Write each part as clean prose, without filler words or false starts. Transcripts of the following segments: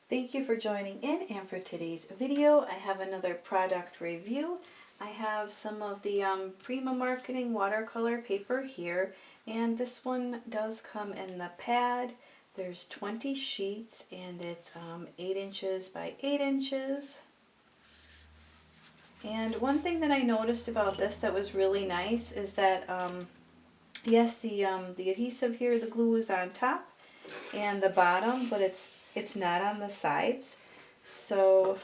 Thank you for joining in, and for today's video I have another product review. I have some of the Prima Marketing watercolor paper here, and this one does come in the pad. There's 20 sheets and it's 8 inches by 8 inches. And one thing that I noticed about this that was really nice is that yes, the adhesive here, the glue is on top and the bottom, but it's not on the sides. So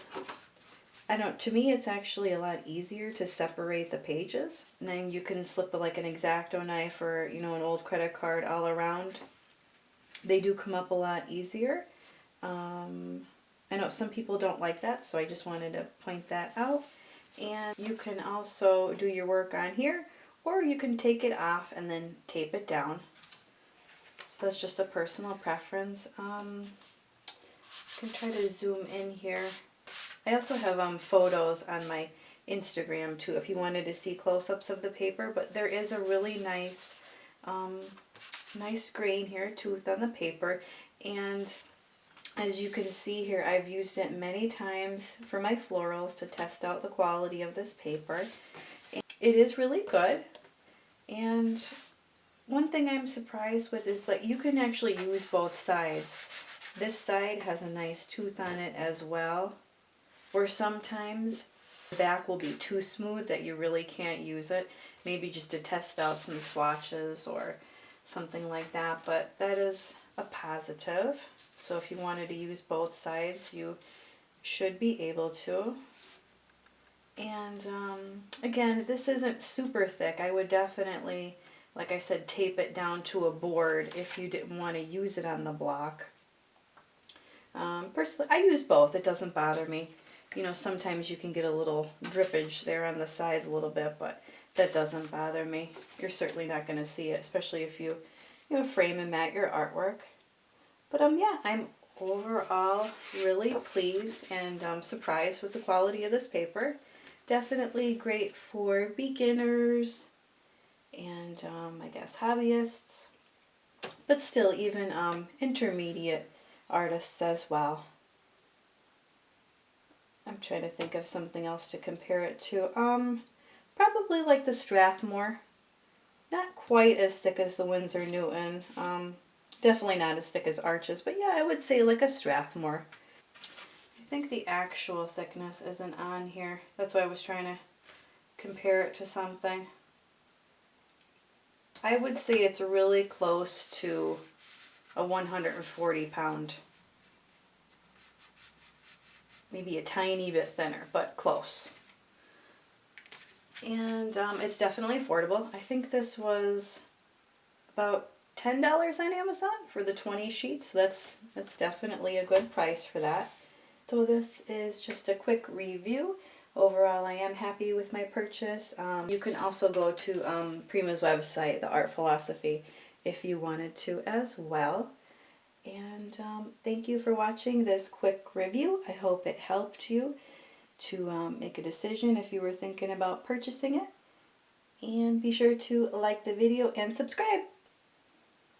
I don't, to me it's actually a lot easier to separate the pages. And then you can slip like an X-Acto knife or, you know, an old credit card all around. They do come up a lot easier. I know some people don't like that, so I just wanted to point that out. And you can also do your work on here, or you can take it off and then tape it down. So that's just a personal preference. I can try to zoom in here. I also have photos on my Instagram too if you wanted to see close-ups of the paper, but there is a really nice nice grain here, tooth on the paper, and as you can see here, I've used it many times for my florals to test out the quality of this paper. And it is really good. And one thing I'm surprised with is that you can actually use both sides. This side has a nice tooth on it as well, or sometimes the back will be too smooth that you really can't use it. Maybe just to test out some swatches or something like that, but that is a positive. So if you wanted to use both sides, you should be able to. And again, this isn't super thick. I would definitely, like I said, tape it down to a board if you didn't want to use it on the block. Personally, I use both. It doesn't bother me. You know, sometimes you can get a little drippage there on the sides a little bit, but that doesn't bother me. You're certainly not going to see it, especially if you frame and mat your artwork. But yeah, I'm overall really pleased and surprised with the quality of this paper. Definitely great for beginners and I guess hobbyists, but still even intermediate artists as well. I'm trying to think of something else to compare it to. Probably like the Strathmore. Not quite as thick as the Winsor Newton. Definitely not as thick as Arches, but yeah, I would say like a Strathmore. I think the actual thickness isn't on here. That's why I was trying to compare it to something. I would say it's really close to a 140-pound. Maybe a tiny bit thinner, but close. And it's definitely affordable. I think this was about $10 on Amazon for the 20 sheets. That's definitely a good price for that. So this is just a quick review. Overall, I am happy with my purchase. You can also go to Prima's website, The Art Philosophy, if you wanted to as well. And thank you for watching this quick review. I hope it helped you to make a decision if you were thinking about purchasing it. And be sure to like the video and subscribe.